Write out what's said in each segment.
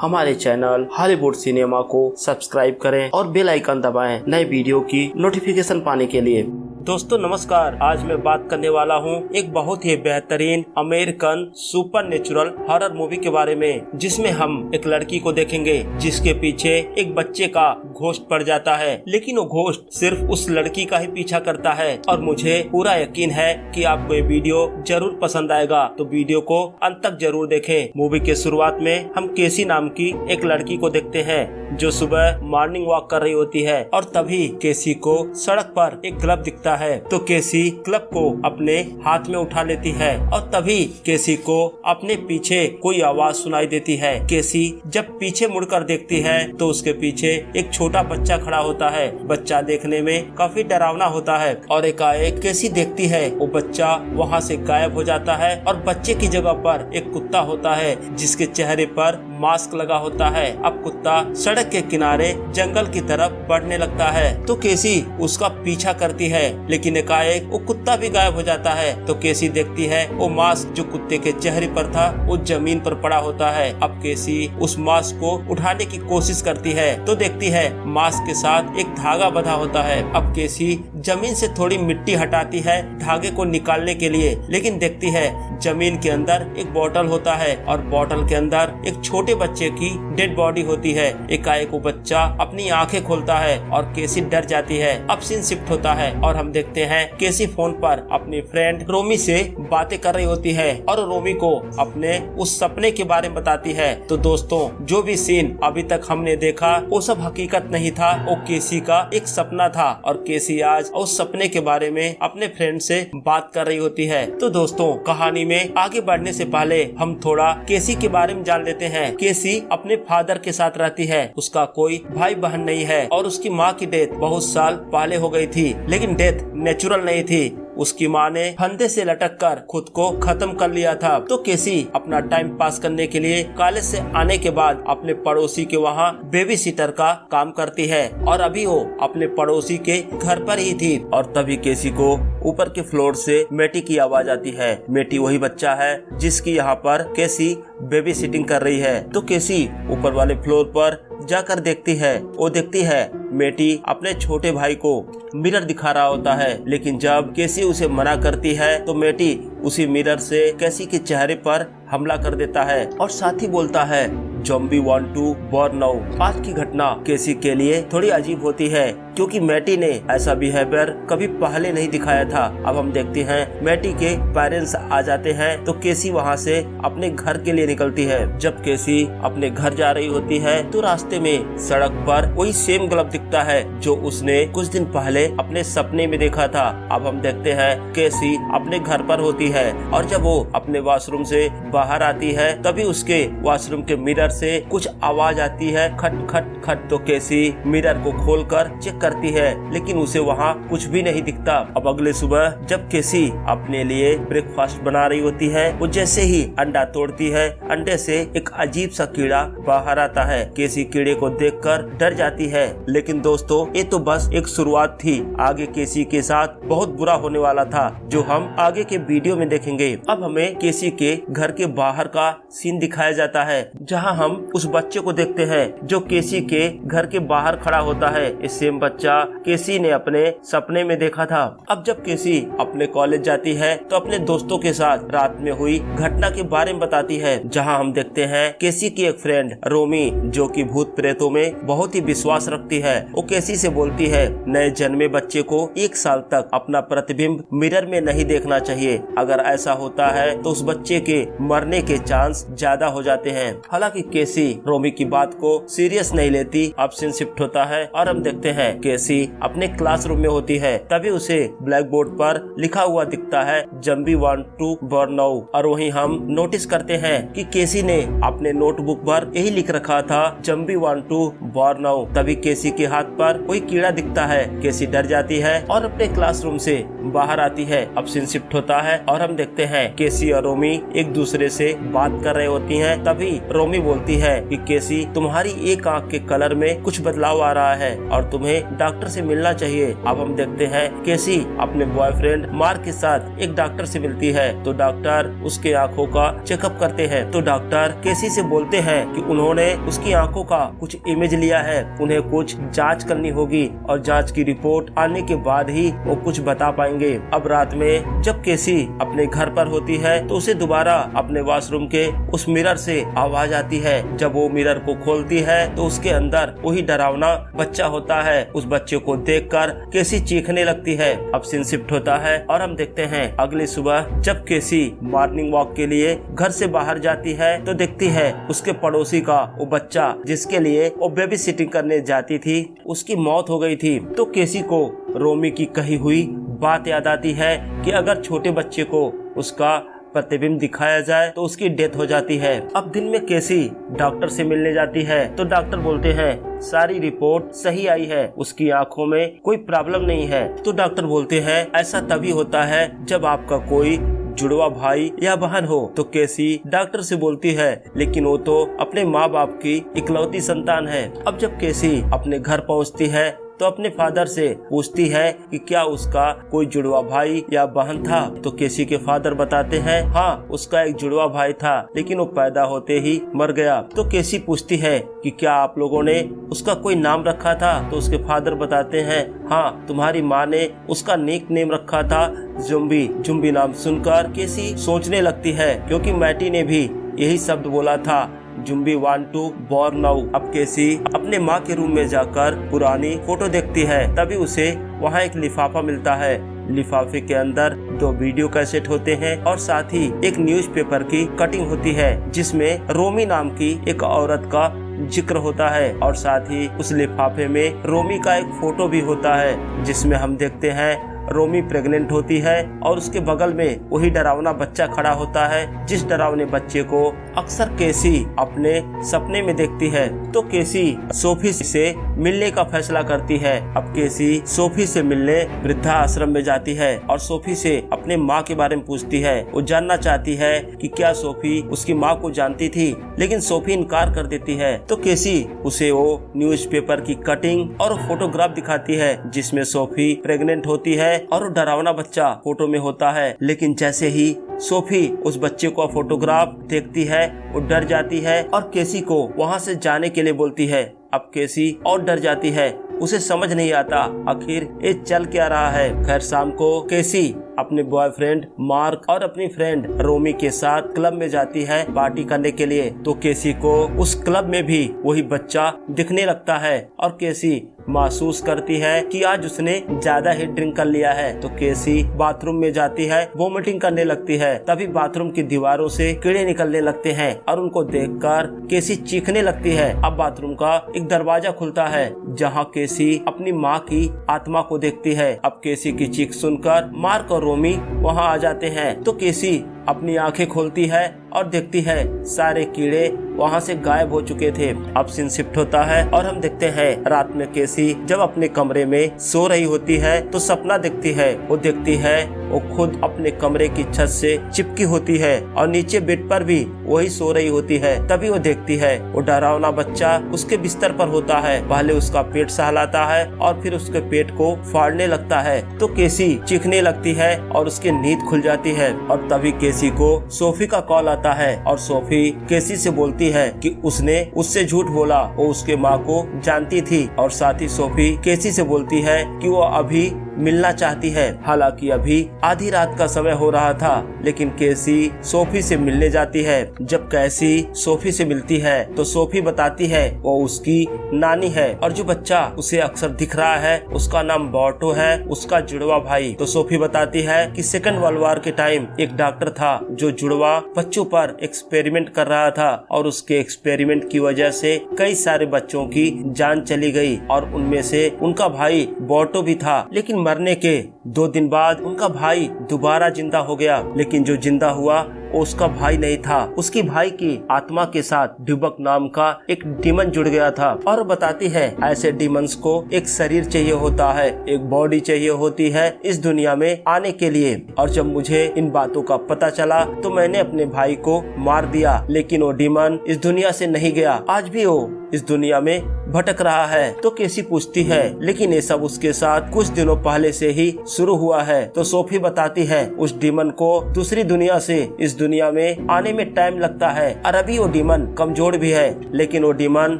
हमारे channel Hollywood cinema को subscribe करें और बेल आइकन दबाएं नए वीडियो की नोटिफिकेशन पाने के लिए। दोस्तों नमस्कार, आज मैं बात करने वाला हूँ एक बहुत ही बेहतरीन अमेरिकन सुपरनेचुरल हॉरर मूवी के बारे में, जिसमें हम एक लड़की को देखेंगे जिसके पीछे एक बच्चे का घोस्ट पड़ जाता है, लेकिन वो घोस्ट सिर्फ उस लड़की का ही पीछा करता है। और मुझे पूरा यकीन है कि आपको ये वीडियो जरूर पसंद आएगा, तो वीडियो को अंत तक जरूर देखें। मूवी के शुरुआत में हम केसी नाम की एक लड़की को देखते हैं जो सुबह मॉर्निंग वॉक कर रही होती है, और तभी केसी को सड़क पर एक क्लब दिखता है। तो केसी क्लब को अपने हाथ में उठा लेती है और तभी केसी को अपने पीछे कोई आवाज सुनाई देती है। केसी जब पीछे मुड़कर देखती है तो उसके पीछे एक छोटा बच्चा खड़ा होता है। बच्चा देखने में काफी डरावना होता है और एकाएक केसी देखती है वो बच्चा वहाँ से गायब हो जाता है और बच्चे की जगह पर एक कुत्ता होता है जिसके चेहरे पर मास्क लगा होता है। अब कुत्ता सड़क के किनारे जंगल की तरफ बढ़ने लगता है तो केसी उसका पीछा करती है, लेकिन एकाएक वो कुत्ता भी गायब हो जाता है। तो केसी देखती है वो मास्क जो कुत्ते के चेहरे पर था वो जमीन पर पड़ा होता है। अब केसी उस मास्क को उठाने की कोशिश करती है तो देखती है मास्क के साथ एक धागा बंधा होता है। अब केसी जमीन से थोड़ी मिट्टी हटाती है धागे को निकालने के लिए, लेकिन देखती है जमीन के अंदर एक बोतल होता है और बोतल के अंदर एक छोटे बच्चे की डेड बॉडी होती है। एकाएक वो बच्चा अपनी आंखें खोलता है और केसी डर जाती है। अब सीन शिफ्ट होता है और हम देखते हैं केसी फोन पर अपनी फ्रेंड रोमी से बातें कर रही होती है और रोमी को अपने उस सपने के बारे में बताती है। तो दोस्तों जो भी सीन अभी तक हमने देखा वो सब हकीकत नहीं था, वो केसी का एक सपना था और केसी आज उस सपने के बारे में अपने फ्रेंड से बात कर रही होती है। तो दोस्तों कहानी में आगे बढ़ने से पहले हम थोड़ा केसी के बारे में जान लेते हैं। केसी अपने फादर के साथ रहती है, उसका कोई भाई बहन नहीं है और उसकी माँ की डेथ बहुत साल पहले हो गई थी, लेकिन डेथ नेचुरल नहीं थी। उसकी माँ ने फंदे से लटककर खुद को खत्म कर लिया था। तो केसी अपना टाइम पास करने के लिए कॉलेज से आने के बाद अपने पड़ोसी के वहाँ बेबी सिटर का काम करती है और अभी वो अपने पड़ोसी के घर पर ही थी और तभी केसी को ऊपर के फ्लोर से मेटी की आवाज आती है। मेटी वही बच्चा है जिसकी यहाँ पर केसी बेबी सिटिंग कर रही है। तो केसी ऊपर वाले फ्लोर पर जाकर देखती है, वो देखती है मेटी अपने छोटे भाई को मिरर दिखा रहा होता है, लेकिन जब केसी उसे मना करती है तो मेटी उसी मिरर से केसी के चेहरे पर हमला कर देता है और साथ ही बोलता है zombie want to born now. आज की घटना केसी के लिए थोड़ी अजीब होती है क्योंकि मेटी ने ऐसा बिहेवियर कभी पहले नहीं दिखाया था। अब हम देखते हैं मेटी के पेरेंट्स आ जाते हैं तो केसी वहाँ से अपने घर के लिए निकलती है। जब केसी अपने घर जा रही होती है तो रास्ते में सड़क पर वही सेम ग्लब दिखता है जो उसने कुछ दिन पहले अपने सपने में देखा था। अब हम देखते हैं केसी अपने घर पर होती है और जब वो अपने वॉशरूम से बाहर आती है तभी उसके वॉशरूम के मिरर से कुछ आवाज आती है, खट खट खट। तो केसी मिरर को खोलकर चेक करती है लेकिन उसे वहाँ कुछ भी नहीं दिखता। अब अगले सुबह जब केसी अपने लिए ब्रेकफास्ट बना रही होती है वो जैसे ही अंडा तोड़ती है अंडे से एक अजीब सा कीड़ा बाहर आता है। केसी कीड़े को देखकर डर जाती है, लेकिन दोस्तों ये तो बस एक शुरुआत थी, आगे केसी के साथ बहुत बुरा होने वाला था जो हम आगे के वीडियो में देखेंगे। अब हमें केसी के घर के बाहर का सीन दिखाया जाता है जहां हम उस बच्चे को देखते हैं जो केसी के घर के बाहर खड़ा होता है। इस सेम बच्चा केसी ने अपने सपने में देखा था। अब जब केसी अपने कॉलेज जाती है तो अपने दोस्तों के साथ रात में हुई घटना के बारे में बताती है, जहां हम देखते हैं केसी की एक फ्रेंड रोमी जो कि भूत प्रेतों में बहुत ही विश्वास रखती है। वो केसी से बोलती है नए जन्मे बच्चे को 1 साल तक अपना प्रतिबिंब मिरर में नहीं देखना चाहिए, अगर ऐसा होता है तो उस बच्चे के मरने के चांस ज्यादा हो जाते हैं। हालांकि केसी रोमी की बात को सीरियस नहीं लेती। अब सीन शिफ्ट होता है और हम देखते हैं केसी अपने क्लासरूम में होती है, तभी उसे ब्लैक बोर्ड पर लिखा हुआ दिखता है zombie want to born now. और वहीं हम नोटिस करते हैं कि केसी ने अपने नोटबुक पर यही लिख रखा था zombie want to born now. तभी केसी के हाथ पर कोई कीड़ा दिखता है, केसी डर जाती है और अपने क्लासरूम से बाहर आती है। अब सीन शिफ्ट होता है और और हम देखते हैं केसी और रोमी एक दूसरे से बात कर रहे होती हैं। तभी रोमी बोलती है कि केसी, तुम्हारी एक आंख के कलर में कुछ बदलाव आ रहा है और तुम्हें डॉक्टर से मिलना चाहिए। अब हम देखते हैं केसी अपने बॉयफ्रेंड मार्क के साथ एक डॉक्टर से मिलती है तो डॉक्टर उसके आंखों का चेकअप करते हैं। तो डॉक्टर केसी से बोलते हैं कि उन्होंने उसकी आंखों का कुछ इमेज लिया है, उन्हें कुछ जांच करनी होगी और जांच की रिपोर्ट आने के बाद ही वो कुछ बता पाएंगे। अब रात में जब केसी अपने घर पर होती है तो उसे दोबारा अपने वॉशरूम के उस मिरर से आवाज आती है। जब वो मिरर को खोलती है तो उसके अंदर वही डरावना बच्चा होता है। उस बच्चे को देखकर केसी चीखने लगती है। अब सीन शिफ्ट होता है और हम देखते हैं अगली सुबह जब केसी मॉर्निंग वॉक के लिए घर से बाहर जाती है तो देखती है उसके पड़ोसी का वो बच्चा जिसके लिए वो बेबी सिटिंग करने जाती थी उसकी मौत हो गई थी। तो केसी को रोमी की कही हुई बात याद आती है कि अगर छोटे बच्चे को उसका प्रतिबिंब दिखाया जाए तो उसकी डेथ हो जाती है। अब दिन में केसी डॉक्टर से मिलने जाती है तो डॉक्टर बोलते हैं सारी रिपोर्ट सही आई है, उसकी आंखों में कोई प्रॉब्लम नहीं है। तो डॉक्टर बोलते हैं ऐसा तभी होता है जब आपका कोई जुड़वा भाई या बहन हो। तो केसी डॉक्टर से बोलती है लेकिन वो तो अपने माँ बाप की इकलौती संतान है। अब जब केसी अपने घर पहुँचती है तो अपने फादर से पूछती है कि क्या उसका कोई जुड़वा भाई या बहन था। तो केसी के फादर बताते हैं हाँ, उसका एक जुड़वा भाई था लेकिन वो पैदा होते ही मर गया। तो केसी पूछती है कि क्या आप लोगों ने उसका कोई नाम रखा था। तो उसके फादर बताते हैं हाँ, तुम्हारी माँ ने उसका निक नेम रखा था जुम्बी। जुम्बी नाम सुनकर केसी सोचने लगती है क्योंकि मैटी ने भी यही शब्द बोला था, zombie want to born now. अब केसी अपने माँ के रूम में जाकर पुरानी फोटो देखती है। तभी उसे वहाँ एक लिफाफा मिलता है। लिफाफे के अंदर 2 वीडियो कैसेट होते हैं और साथ ही एक न्यूज़पेपर की कटिंग होती है जिसमें रोमी नाम की एक औरत का जिक्र होता है और साथ ही उस लिफाफे में रोमी का एक फोटो भी होता है जिसमें हम देखते हैं रोमी प्रेग्नेंट होती है और उसके बगल में वही डरावना बच्चा खड़ा होता है जिस डरावने बच्चे को अक्सर केसी अपने सपने में देखती है। तो केसी सोफी से मिलने का फैसला करती है। अब केसी सोफी से मिलने वृद्धा आश्रम में जाती है और सोफी से अपने माँ के बारे में पूछती है। वो जानना चाहती है कि क्या सोफी उसकी माँ को जानती थी, लेकिन सोफी इनकार कर देती है। तो केसी उसे वो न्यूज़पेपर की कटिंग और फोटोग्राफ दिखाती है जिसमें सोफी प्रेग्नेंट होती है और वो डरावना बच्चा फोटो में होता है। लेकिन जैसे ही सोफी उस बच्चे को फोटोग्राफ देखती है वो डर जाती है और केसी को वहाँ से जाने के लिए बोलती है। अब केसी और डर जाती है, उसे समझ नहीं आता आखिर ये चल क्या रहा है। खैर शाम को केसी अपने बॉयफ्रेंड मार्क और अपनी फ्रेंड रोमी के साथ क्लब में जाती है पार्टी करने के लिए। तो केसी को उस क्लब में भी वही बच्चा दिखने लगता है और केसी महसूस करती है कि आज उसने ज्यादा ही ड्रिंक कर लिया है। तो केसी बाथरूम में जाती है, वोमिटिंग करने लगती है। तभी बाथरूम की दीवारों से कीड़े निकलने लगते हैं और उनको देखकर केसी चीखने लगती है। अब बाथरूम का एक दरवाजा खुलता है जहाँ केसी अपनी माँ की आत्मा को देखती है। अब केसी की चीख सुनकर मार्क और रोमी वहाँ आ जाते हैं। तो केसी अपनी आंखें खोलती है और देखती है सारे कीड़े वहाँ से गायब हो चुके थे। अब सीन शिफ्ट होता है और हम देखते हैं रात में केसी जब अपने कमरे में सो रही होती है तो सपना देखती है। वो देखती है वो खुद अपने कमरे की छत से चिपकी होती है और नीचे बेड पर भी वही सो रही होती है। तभी वो देखती है वो डरावना बच्चा उसके बिस्तर पर होता है। पहले उसका पेट सहलाता है और फिर उसके पेट को फाड़ने लगता है। तो केसी चीखने लगती है और उसकी नींद खुल जाती है। और तभी केसी को सोफी का कॉल आता है और सोफी केसी से बोलती है कि उसने उससे झूठ बोला, वो उसके माँ को जानती थी। और साथ ही सोफी केसी से बोलती है कि वो अभी मिलना चाहती है। हालांकि अभी आधी रात का समय हो रहा था, लेकिन केसी सोफी से मिलने जाती है। जब केसी सोफी से मिलती है तो सोफी बताती है वो उसकी नानी है और जो बच्चा उसे अक्सर दिख रहा है उसका नाम बॉर्टो है, उसका जुड़वा भाई। तो सोफी बताती है कि सेकंड वर्ल्ड वॉर के टाइम एक डॉक्टर था जो जुड़वा बच्चों पर एक्सपेरिमेंट कर रहा था और उसके एक्सपेरिमेंट की वजह से कई सारे बच्चों की जान चली गई और उनमें से उनका भाई बॉर्टो भी था। लेकिन मरने के 2 दिन बाद उनका भाई दोबारा जिंदा हो गया, लेकिन जो जिंदा हुआ वो उसका भाई नहीं था। उसकी भाई की आत्मा के साथ ड्यूबक नाम का एक डीमन जुड़ गया था और बताती है ऐसे डीमंस को एक शरीर चाहिए होता है, एक बॉडी चाहिए होती है इस दुनिया में आने के लिए। और जब मुझे इन बातों का पता चला तो मैंने अपने भाई को मार दिया, लेकिन वो डीमन इस दुनिया से नहीं गया। आज भी वो इस दुनिया में भटक रहा है। तो केसी पूछती है लेकिन ये सब उसके साथ कुछ दिनों पहले से ही शुरू हुआ है। तो सोफी बताती है उस डीमन को दूसरी दुनिया से इस दुनिया में आने में टाइम लगता है और अभी वो डीमन कमजोर भी है, लेकिन वो डीमन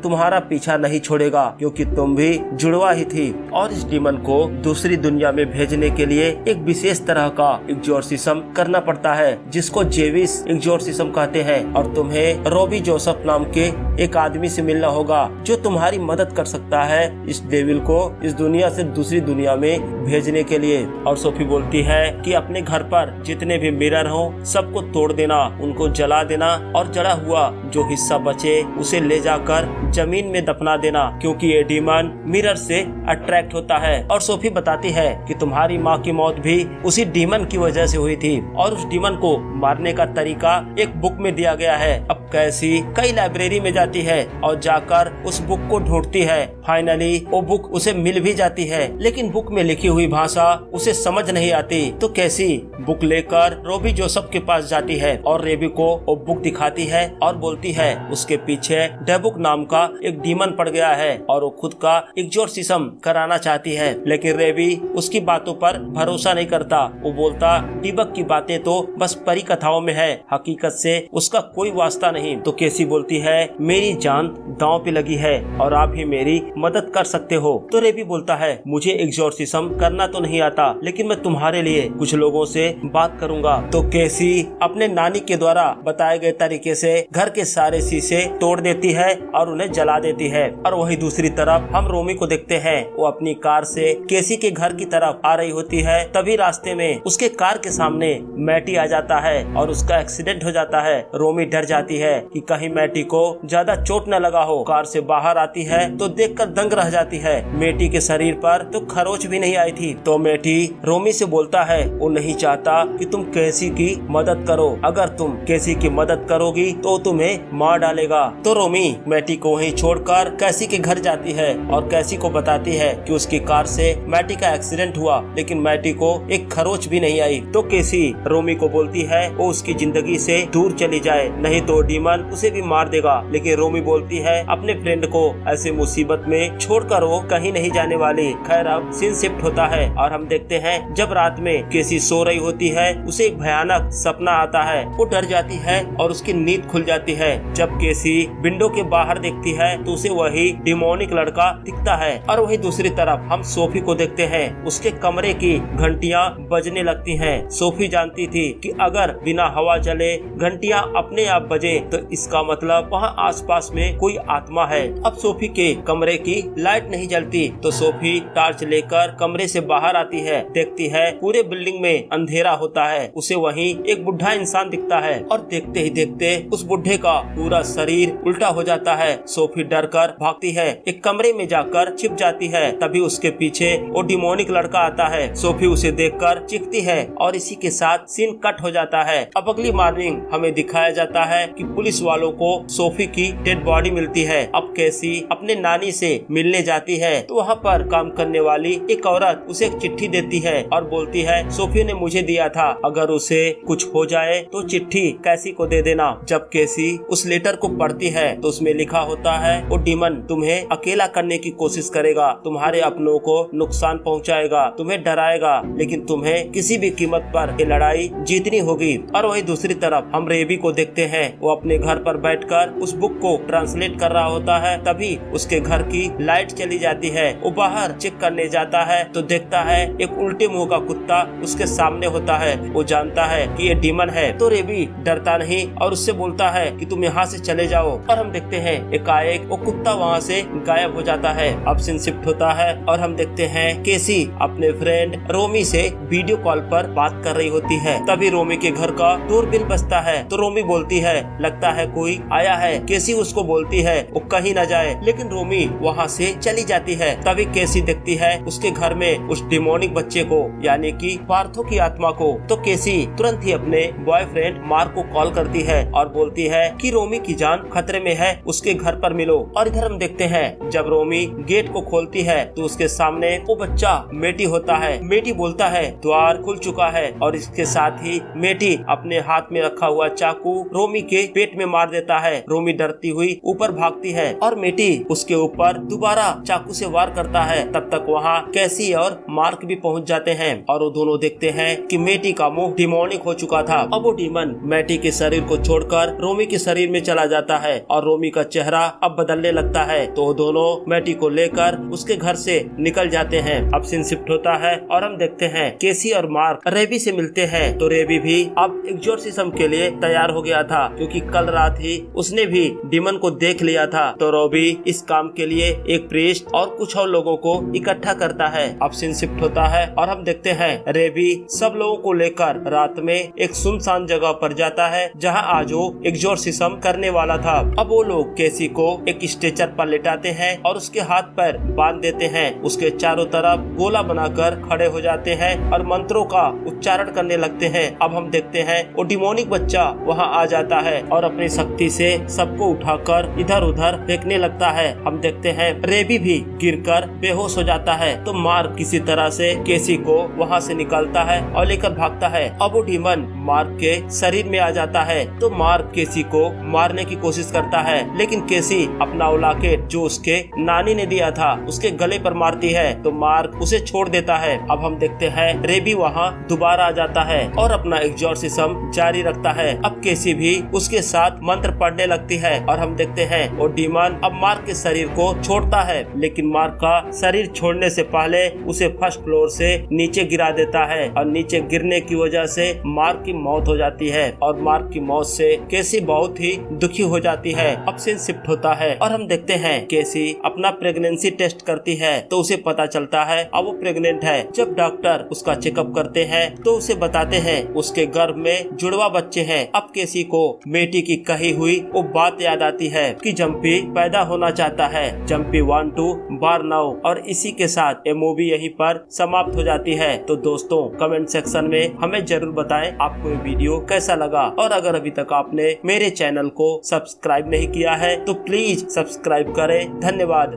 तुम्हारा पीछा नहीं छोड़ेगा क्योंकि तुम भी जुड़वा ही थी। और इस डीमन को दूसरी दुनिया में भेजने के लिए एक विशेष तरह का एग्जॉर्सिज्म करना पड़ता है जिसको जेविस एग्जॉर्सिज्म कहते हैं। और तुम्हें रॉबी जोसेफ नाम के एक आदमी से मिलना होगा जो तुम्हारी मदद कर सकता है इस डेविल को इस दुनिया से दूसरी दुनिया में भेजने के लिए। और सोफी बोलती है कि अपने घर पर जितने भी मिरर हो सबको तोड़ देना, उनको जला देना और जला हुआ जो हिस्सा बचे उसे ले जाकर जमीन में दफना देना क्योंकि ये डीमन मिरर से अट्रैक्ट होता है। और सोफी बताती है कि तुम्हारी माँ की मौत भी उसी डीमन की वजह से हुई थी और उस डीमन को मारने का तरीका एक बुक में दिया गया है। अब कैसी कई लाइब्रेरी में जाती है और जाकर उस बुक को ढूंढती है। फाइनली वो बुक उसे मिल भी जाती है, लेकिन बुक में लिखी हुई भाषा उसे समझ नहीं आती। तो कैसी बुक लेकर रॉबी जोसेफ के पास जाती है और रेबी को वो बुक दिखाती है और बोलती है उसके पीछे डेबुक नाम का एक डीमन पड़ गया है और वो खुद का एग्जॉर्सिज्म कराना चाहती है, लेकिन रेबी उसकी बातों पर भरोसा नहीं करता। वो बोलता डीबक की बातें तो बस परी कथाओं में है, हकीकत से उसका कोई वास्ता नहीं। तो केसी बोलती है मेरी जान दांव पे लगी है और आप ही मेरी मदद कर सकते हो। तो रेबी बोलता है मुझे एग्जॉर्सिज्म करना तो नहीं आता, लेकिन मैं तुम्हारे लिए कुछ लोगों से बात करूंगा। तो केसी अपने नानी के द्वारा बताए गए तरीके से घर के सारे शीशे तोड़ देती है और उन्हें जला देती है। और वही दूसरी तरफ हम रोमी को देखते हैं, वो अपनी कार से केसी के घर की तरफ आ रही होती है। तभी रास्ते में उसके कार के सामने मैटी आ जाता है और उसका एक्सीडेंट हो जाता है। रोमी डर जाती है कि कहीं मैटी को ज्यादा चोट न लगा हो। कार से बाहर आती है तो देखकर दंग रह जाती है, मैटी के शरीर पर तो खरोच भी नहीं आई थी। तो मैटी रोमी से बोलता है वो नहीं चाहता कि तुम केसी की मदद करो, अगर तुम केसी की मदद करोगी तो तुम्हें मार डालेगा। तो रोमी मैटी को वहीं छोड़कर कैसी के घर जाती है और कैसी को बताती है कि उसकी कार से मैटी का एक्सीडेंट हुआ, लेकिन मैटी को एक खरोच भी नहीं आई। तो केसी रोमी को बोलती है वो उसकी जिंदगी से दूर चली जाए, नहीं तो डीमन उसे भी मार देगा। लेकिन रोमी बोलती है अपने फ्रेंड को ऐसे मुसीबत में छोड़कर वो कहीं नहीं जाने वाली। खैर अब सीन शिफ्ट होता है और हम देखते हैं जब रात में केसी सो रही होती है उसे एक भयानक सपना आता है। वो डर जाती है और उसकी नींद खुल जाती है। जब केसी विंडो के बाहर देखती है तो उसे वही डिमोनिक लड़का दिखता है। और वही दूसरी तरफ हम सोफी को देखते हैं, उसके कमरे की घंटियां बजने लगती हैं। सोफी जानती थी कि अगर बिना हवा चले घंटियां अपने आप बजे तो इसका मतलब वहाँ आसपास में कोई आत्मा है। अब सोफी के कमरे की लाइट नहीं जलती तो सोफी टॉर्च लेकर कमरे से बाहर आती है, देखती है पूरे बिल्डिंग में अंधेरा होता है। उसे वहीं एक बुढ़ा इंसान दिखता है और देखते ही देखते उस बुढ़े का पूरा शरीर उल्टा हो जाता है। सोफी डर कर भागती है, एक कमरे में जाकर छिप जाती है। तभी उसके पीछे वो डिमोनिक लड़का आता है। सोफी उसे देखकर चीखती है और इसी के साथ सीन कट हो जाता है। अब अगली मॉर्निंग हमें दिखाया जाता है कि पुलिस वालों को सोफी की डेड बॉडी मिलती है। अब कैसी अपने नानी से मिलने जाती है तो वहाँ पर काम करने वाली एक औरत उसे एक चिट्ठी देती है और बोलती है सोफी ने मुझे दिया था, अगर उसे कुछ हो जाए तो चिट्ठी कैसी को दे देना। जब कैसी उस लेटर को पढ़ती है तो उसमें लिखा होता है वो डीमन तुम्हें अकेला करने की कोशिश करेगा, तुम्हारे अपनों को नुकसान पहुँचाएगा, तुम्हें डराएगा, लेकिन तुम्हें किसी भी कीमत पर ये लड़ाई जीतनी होगी। और वही दूसरी तरफ हम रेबी को देखते हैं, वो अपने घर पर बैठकर उस बुक को ट्रांसलेट कर रहा होता है। तभी उसके घर की लाइट चली जाती है। वो बाहर चेक करने जाता है तो देखता है एक उल्टे मुंह का कुत्ता उसके सामने होता है। वो जानता है कि ये डीमन है। तो रेबी डरता नहीं और उससे बोलता है कि तुम यहाँ से चले जाओ। और हम देखते हैं एकाएक वो कुत्ता वहाँ से गायब हो जाता है। अब सीन शिफ्ट होता है और हम देखते हैं केसी अपने फ्रेंड रोमी से वीडियो कॉल पर बात कर रही होती है। तभी रोमी के घर का डोरबेल बजता है तो रोमी बोलती है लगता है कोई आया है। केसी उसको बोलती है है वो कहीं न जाए, लेकिन रोमी वहाँ से चली जाती है। तभी केसी देखती है उसके घर में उस डिमोनिक बच्चे को, यानी कि पार्थो की आत्मा को। तो केसी तुरंत ही अपने बॉयफ्रेंड मार्क को कॉल करती है और बोलती है कि रोमी की जान खतरे में है, उसके घर पर मिलो। और इधर हम देखते हैं जब रोमी गेट को खोलती है तो उसके सामने वो बच्चा मेटी होता है। मेटी बोलता है द्वार खुल चुका है, और इसके साथ ही मेटी अपने हाथ में रखा हुआ चाकू रोमी के पेट में मार देता है। रोमी डरती हुई ऊपर भागती है और मेटी उसके ऊपर दोबारा चाकू से वार करता है। तब तक वहाँ कैसी और मार्क भी पहुँच जाते हैं और वो दोनों देखते हैं कि मेटी का मुंह डिमोनिक हो चुका था। अब वो डीमन मेटी के शरीर को छोड़कर रोमी के शरीर में चला जाता है और रोमी का चेहरा अब बदलने लगता है। तो दोनों मेटी को लेकर उसके घर से निकल जाते हैं। अब सीन शिफ्ट होता है और हम देखते हैं केसी और मार्क रेबी से मिलते हैं। तो रेबी भी अब एक्सोर्सिज्म के लिए तैयार हो गया था, क्योंकि कल रात ही उसने भी डीमन को देख लिया था। तो रोबी इस काम के लिए एक प्रीस्ट और कुछ और लोगों को इकट्ठा करता है। अब सीन शिफ्ट होता है और हम देखते हैं रेबी सब लोगों को लेकर रात में एक सुनसान जगह पर जाता है जहां आज वो एक्सोर्सिज्म करने वाला था। अब वो लोग केसी को एक स्ट्रेचर पर लेटाते हैं और उसके हाथ पैर बांध देते हैं। उसके चारों तरफ गोला बनाकर खड़े हो जाते हैं और मंत्रों का उच्चारण करने लगते हैं। अब हम देखते हैं वो डिमोनिक बच्चा वहां आ जाता है और अपनी शक्ति से सबको उठाकर इधर उधर फेंकने लगता है। हम देखते हैं रेबी भी गिरकर बेहोश हो जाता है। तो मार्क किसी तरह से केसी को वहां से निकालता है और लेकर भागता है। अब वो डीमन मार्क के शरीर में आ जाता है। तो मार्क केसी को मारने की कोशिश करता है, लेकिन केसी अपना लॉकेट जो उसके नानी ने दिया था उसके गले पर मारती है। तो मार्क उसे छोड़ देता है। अब हम देखते हैं रेबी वहाँ दोबारा आ जाता है और अपना एक्सोर्सिज्म जारी रखता है। अब केसी भी उसके साथ मंत्र पढ़ने लगती है और हम देखते हैं वो डीमन अब मार्क के शरीर को छोड़ता है, लेकिन मार्क का शरीर छोड़ने से पहले उसे फर्स्ट फ्लोर से नीचे गिरा देता है और नीचे गिरने की वजह से मार्क की मौत हो जाती है। और मार्क की मौत से केसी बहुत ही दुखी हो जाती है। अब सीन शिफ्ट होता है और हम देखते हैं केसी अपना प्रेगनेंसी टेस्ट करती है तो उसे पता चलता है अब वो प्रेग्नेंट है। जब डॉक्टर उसका चेकअप करते हैं तो उसे बताते हैं उसके गर्भ में जुड़वा बच्चे हैं। अब केसी को मेटी की कही हुई वो बात याद आती है कि जम्पी पैदा होना चाहता है, zombie want to born now. और इसी के साथ ये मूवी यहीं पर समाप्त हो जाती है। तो दोस्तों कमेंट सेक्शन में हमें जरूर बताएं आपको ये वीडियो कैसा लगा, और अगर अभी तक आपने मेरे चैनल को सब्सक्राइब नहीं किया है तो प्लीज सब्सक्राइब करें। धन्यवाद।